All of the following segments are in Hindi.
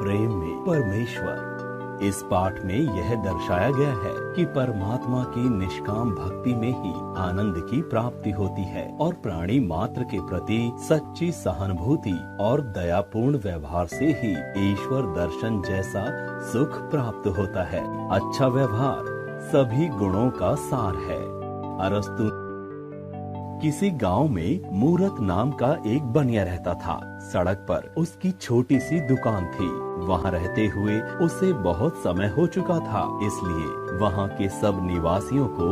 प्रेम में परमेश्वर। इस पाठ में यह दर्शाया गया है कि परमात्मा की निष्काम भक्ति में ही आनंद की प्राप्ति होती है और प्राणी मात्र के प्रति सच्ची सहानुभूति और दयापूर्ण व्यवहार से ही ईश्वर दर्शन जैसा सुख प्राप्त होता है। अच्छा व्यवहार सभी गुणों का सार है। अरस्तु। किसी गांव में मूरत नाम का एक बनिया रहता था। सड़क पर उसकी छोटी सी दुकान थी। वहां रहते हुए उसे बहुत समय हो चुका था, इसलिए वहां के सब निवासियों को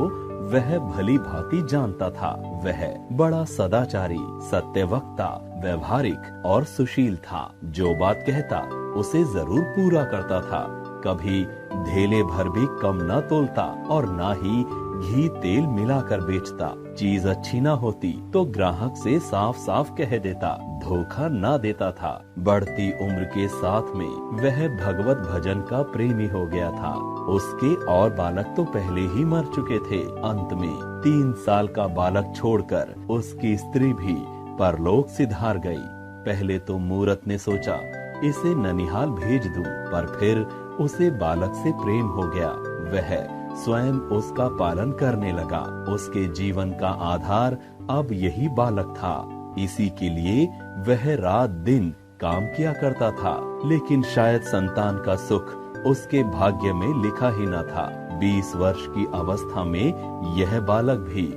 वह भली भांति जानता था। वह बड़ा सदाचारी, सत्यवक्ता, व्यवहारिक और सुशील था। जो बात कहता उसे जरूर पूरा करता था। कभी धेले भर भी कम न तोलता और न ही घी तेल मिलाकर बेचता। चीज अच्छी ना होती तो ग्राहक से साफ साफ कह देता, धोखा ना देता था। बढ़ती उम्र के साथ में वह भगवत भजन का प्रेमी हो गया था। उसके और बालक तो पहले ही मर चुके थे। अंत में 3 साल का बालक छोड़कर उसकी स्त्री भी परलोक सिधार गई। पहले तो मूरत ने सोचा इसे ननिहाल भेज दूं, पर फिर उसे बालक से प्रेम हो गया। वह स्वयं उसका पालन करने लगा। उसके जीवन का आधार अब यही बालक था। इसी के लिए वह रात दिन काम किया करता था। लेकिन शायद संतान का सुख उसके भाग्य में लिखा ही न था। 20 वर्ष की अवस्था में यह बालक भी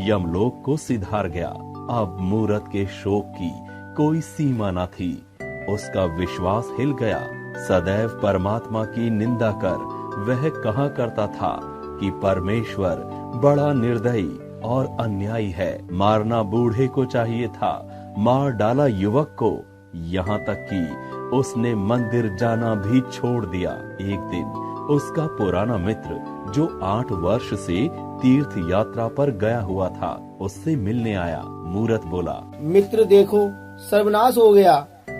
यमलोक को सिधार गया। अब मूरत के शोक की कोई सीमा न थी। उसका विश्वास हिल गया। सदैव परमात्मा की निंदा कर वह कहा करता था कि परमेश्वर बड़ा निर्दयी और अन्यायी है। मारना बूढ़े को चाहिए था, मार डाला युवक को। यहाँ तक कि उसने मंदिर जाना भी छोड़ दिया। एक दिन उसका पुराना मित्र जो 8 वर्ष से तीर्थ यात्रा पर गया हुआ था, उससे मिलने आया। मूरत बोला, मित्र देखो, सर्वनाश हो गया।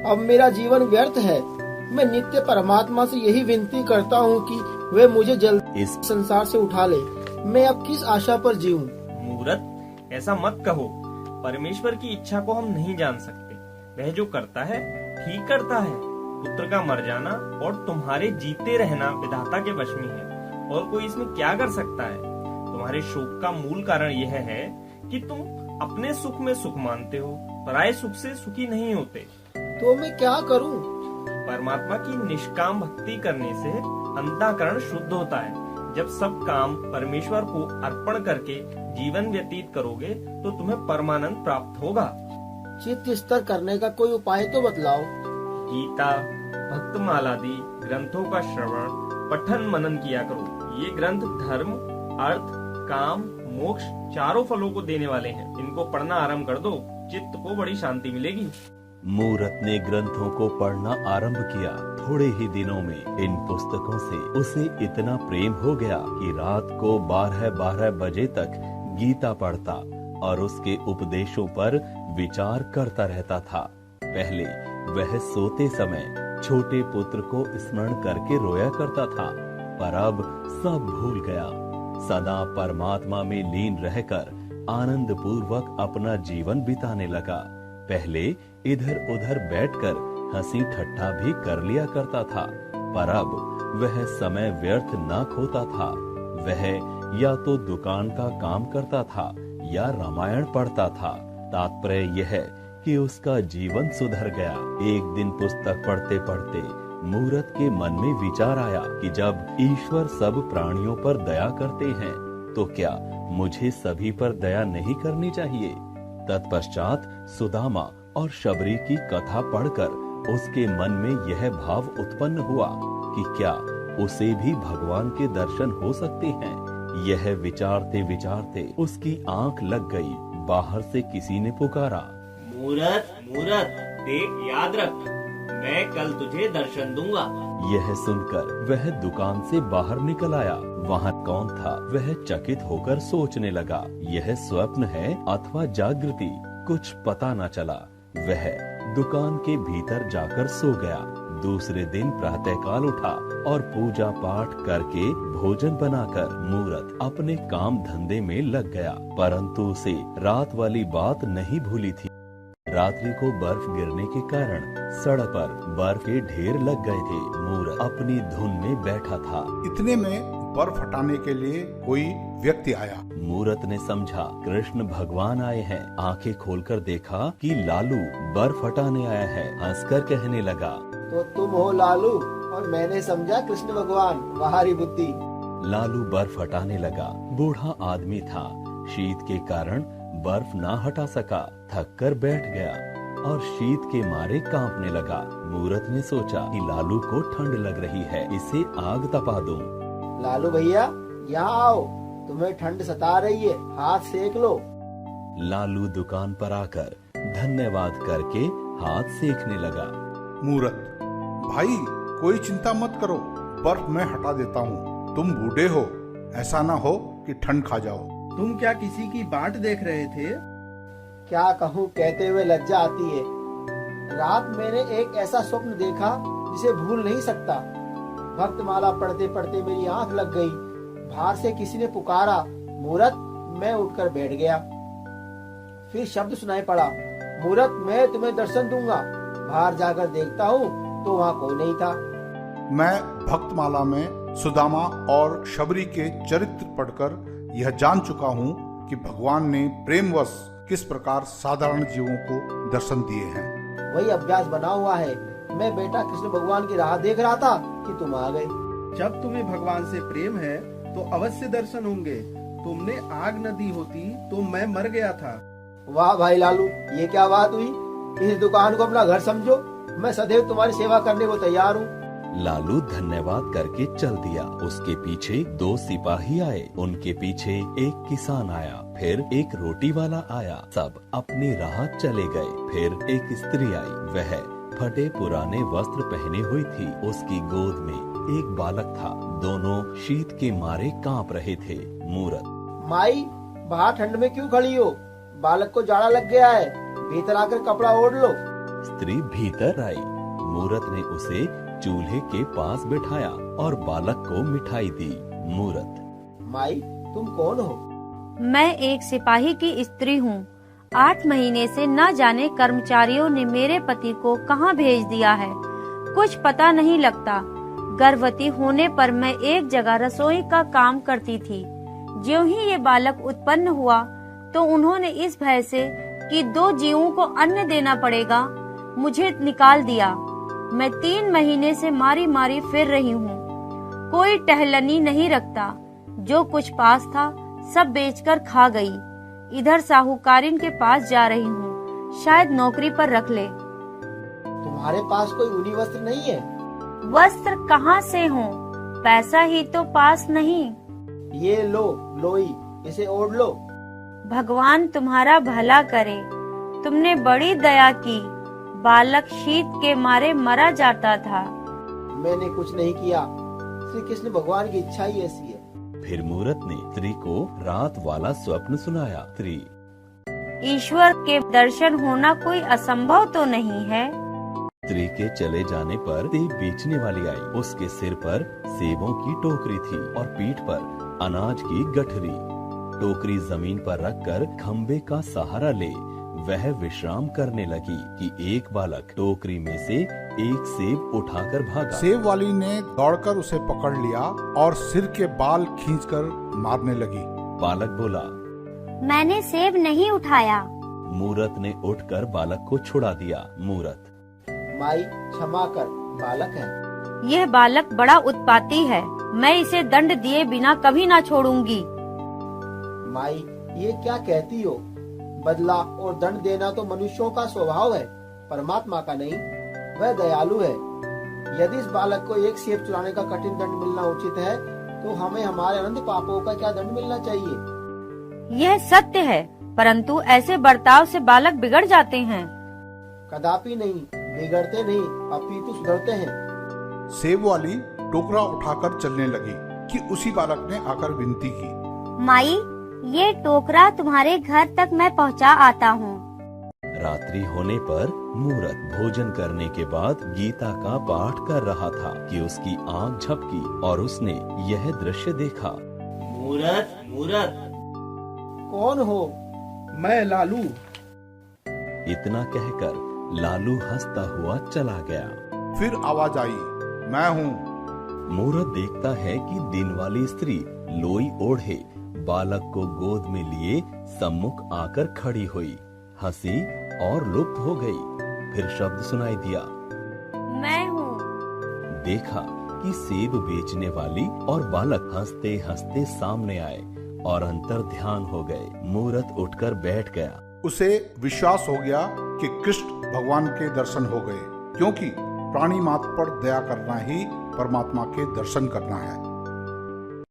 अब मेरा जीवन व्यर्थ है। मैं नित्य परमात्मा से यही विनती करता हूँ कि वे मुझे जल्द इस संसार से उठा ले। मैं अब किस आशा पर जीऊं? मूरत, ऐसा मत कहो। परमेश्वर की इच्छा को हम नहीं जान सकते। वह जो करता है ठीक करता है। पुत्र का मर जाना और तुम्हारे जीते रहना विधाता के वश में है, और कोई इसमें क्या कर सकता है। तुम्हारे शोक का मूल कारण यह है कि तुम अपने सुख में सुख मानते हो, पराये सुख से सुखी नहीं होते। तो मैं क्या करूं? परमात्मा की निष्काम भक्ति करने से अंतःकरण शुद्ध होता है। जब सब काम परमेश्वर को अर्पण करके जीवन व्यतीत करोगे तो तुम्हें परमानंद प्राप्त होगा। चित्त स्थिर करने का कोई उपाय तो बतलाओ। गीता, भक्तमालादि ग्रंथों का श्रवण, पठन, मनन किया करो। ये ग्रंथ धर्म, अर्थ, काम, मोक्ष चारों फलों को देने वाले हैं। इनको पढ़ना आरंभ कर दो, चित्त को बड़ी शांति मिलेगी। मूरत ने ग्रंथों को पढ़ना आरंभ किया। थोड़े ही दिनों में इन पुस्तकों से उसे इतना प्रेम हो गया कि रात को 12-12 बजे तक गीता पढ़ता और उसके उपदेशों पर विचार करता रहता था। पहले वह सोते समय छोटे पुत्र को स्मरण करके रोया करता था, पर अब सब भूल गया। सदा परमात्मा में लीन रहकर आनंद पूर्वक अपना जीवन बिताने लगा। पहले इधर उधर बैठकर हंसी ठट्ठा भी कर लिया करता था, पर अब वह समय व्यर्थ न खोता था। वह या तो दुकान का काम करता था या रामायण पढ़ता था। तात्पर्य यह है कि उसका जीवन सुधर गया। एक दिन पुस्तक पढ़ते पढ़ते मूरत के मन में विचार आया कि जब ईश्वर सब प्राणियों पर दया करते हैं तो क्या मुझे सभी पर दया नहीं करनी चाहिए। तत्पश्चात सुदामा और शबरी की कथा पढ़कर उसके मन में यह भाव उत्पन्न हुआ कि क्या उसे भी भगवान के दर्शन हो सकते हैं। यह विचारते विचारते उसकी आंख लग गई। बाहर से किसी ने पुकारा, मूरत, मूरत, देख, याद रख, मैं कल तुझे दर्शन दूंगा। यह सुनकर वह दुकान से बाहर निकल आया। वहाँ कौन था वह चकित होकर सोचने लगा, यह स्वप्न है अथवा जागृति, कुछ पता न चला। वह दुकान के भीतर जाकर सो गया। दूसरे दिन प्रातःकाल उठा और पूजा पाठ करके भोजन बनाकर मूरत अपने काम धंधे में लग गया, परंतु उसे रात वाली बात नहीं भूली थी। रात्रि को बर्फ गिरने के कारण सड़क पर बर्फ के ढेर लग गए थे। मूरत अपनी धुन में बैठा था। इतने में बर्फ हटाने के लिए कोई व्यक्ति आया। मूरत ने समझा कृष्ण भगवान आए हैं। आंखें खोलकर देखा कि लालू बर्फ हटाने आया है। हंसकर कहने लगा, तो तुम हो लालू और मैंने समझा कृष्ण भगवान, बाहरी बुद्धि। लालू बर्फ हटाने लगा। बूढ़ा आदमी था, शीत के कारण बर्फ ना हटा सका, थक कर बैठ गया और शीत के मारे कांपने लगा। मूरत ने सोचा कि लालू को ठंड लग रही है, इसे आग तपा दूं। लालू भैया यहाँ आओ, तुम्हें ठंड सता रही है, हाथ सेक लो। लालू दुकान पर आकर धन्यवाद करके हाथ सेकने लगा। मूरत, भाई कोई चिंता मत करो, बर्फ मैं हटा देता हूँ। तुम बूढ़े हो, ऐसा ना हो कि ठंड खा जाओ। तुम क्या किसी की बाट देख रहे थे? क्या कहूँ, कहते हुए लज्जा आती है। रात मैंने एक ऐसा स्वप्न देखा जिसे भूल नहीं सकता। भक्तमाला पढ़ते पढ़ते मेरी आंख लग गई। बाहर से किसी ने पुकारा, मूरत। मैं उठकर बैठ गया। फिर शब्द सुनाई पड़ा, मूरत मैं तुम्हें दर्शन दूंगा। बाहर जाकर देखता हूँ तो वहाँ कोई नहीं था। मैं भक्तमाला में सुदामा और शबरी के चरित्र पढ़कर यह जान चुका हूँ कि भगवान ने प्रेमवश किस प्रकार साधारण जीवों को दर्शन दिए हैं। वही अभ्यास बना हुआ है। मैं बेटा कृष्ण भगवान की राह देख रहा था कि तुम आ गए। जब तुम्हें भगवान से प्रेम है तो अवश्य दर्शन होंगे। तुमने आग न दी होती तो मैं मर गया था। वाह भाई लालू, ये क्या बात हुई? इस दुकान को अपना घर समझो। मैं सदैव तुम्हारी सेवा करने को तैयार हूँ। लालू धन्यवाद करके चल दिया। उसके पीछे 2 सिपाही आए, उनके पीछे एक किसान आया, फिर एक रोटी वाला आया। सब अपनी राह चले गए। फिर एक स्त्री आई, वह फटे पुराने वस्त्र पहने हुई थी। उसकी गोद में एक बालक था। दोनों शीत के मारे कांप रहे थे। मूरत, माई बाहर ठंड में क्यों खड़ी हो? बालक को जाड़ा लग गया है, भीतर आकर कपड़ा ओढ़ लो। स्त्री भीतर आई। मूरत ने उसे चूल्हे के पास बिठाया और बालक को मिठाई दी। मूरत, माई तुम कौन हो? मैं एक सिपाही की स्त्री हूँ। 8 महीने से न जाने कर्मचारियों ने मेरे पति को कहाँ भेज दिया है, कुछ पता नहीं लगता। गर्भवती होने पर मैं एक जगह रसोई का काम करती थी। ज्यों ही ये बालक उत्पन्न हुआ तो उन्होंने इस भय से कि 2 जीवों को अन्न देना पड़ेगा, मुझे निकाल दिया। मैं 3 महीने से मारी मारी फिर रही हूँ। कोई टहलनी नहीं रखता। जो कुछ पास था सब बेचकर खा गई। इधर साहूकारिन के पास जा रही हूँ, शायद नौकरी पर रख ले। तुम्हारे पास कोई ऊनी वस्त्र नहीं है? वस्त्र कहाँ से हो, पैसा ही तो पास नहीं। ये लो लोई, इसे ओढ़ लो। भगवान तुम्हारा भला करे, तुमने बड़ी दया की। बालक शीत के मारे मरा जाता था। मैंने कुछ नहीं किया, श्री कृष्ण भगवान की इच्छा ही ऐसी है। फिर मूरत ने स्त्री को रात वाला स्वप्न सुनाया। स्त्री, ईश्वर के दर्शन होना कोई असंभव तो नहीं है। स्त्री के चले जाने पर सेब बेचने वाली आई। उसके सिर पर सेबों की टोकरी थी और पीठ पर अनाज की गठरी। टोकरी जमीन पर रखकर खम्बे का सहारा ले वह विश्राम करने लगी कि एक बालक टोकरी में से एक सेब उठाकर भागा। सेब वाली ने दौड़कर उसे पकड़ लिया और सिर के बाल खींचकर मारने लगी। बालक बोला, मैंने सेब नहीं उठाया। मूरत ने उठकर बालक को छुड़ा दिया। मूरत, माई क्षमा कर, बालक है। यह बालक बड़ा उत्पाती है, मैं इसे दंड दिए बिना कभी ना छोड़ूंगी। माई ये क्या कहती हो? बदला और दंड देना तो मनुष्यों का स्वभाव है, परमात्मा का नहीं। वह दयालु है। यदि इस बालक को एक सेब चुराने का कठिन दंड मिलना उचित है तो हमें हमारे अनंत पापों का क्या दंड मिलना चाहिए? यह सत्य है, परंतु ऐसे बर्ताव से बालक बिगड़ जाते हैं। कदापि नहीं, बिगड़ते नहीं, अपितु सुधरते हैं। सेब वाली टोकरा उठाकर चलने लगी कि उसी बालक ने आकर विनती की, माई ये टोकरा तुम्हारे घर तक मैं पहुंचा आता हूँ। रात्रि होने पर मूरत भोजन करने के बाद गीता का पाठ कर रहा था कि उसकी आंख झपकी और उसने यह दृश्य देखा। मूरत, मूरत, कौन हो? मैं लालू। इतना कहकर लालू हंसता हुआ चला गया। फिर आवाज आई, मैं हूँ। मूरत देखता है कि दिन वाली स्त्री लोई ओढ़े बालक को गोद में लिए सम्मुख आकर खड़ी हुई, हंसी और लुप्त हो गई। फिर शब्द सुनाई दिया, मैं हूँ। देखा कि सेब बेचने वाली और बालक हंसते हंसते सामने आए और अंतर ध्यान हो गए। मूरत उठकर बैठ गया। उसे विश्वास हो गया कि कृष्ण भगवान के दर्शन हो गए, क्योंकि प्राणी मात्र पर दया करना ही परमात्मा के दर्शन करना है।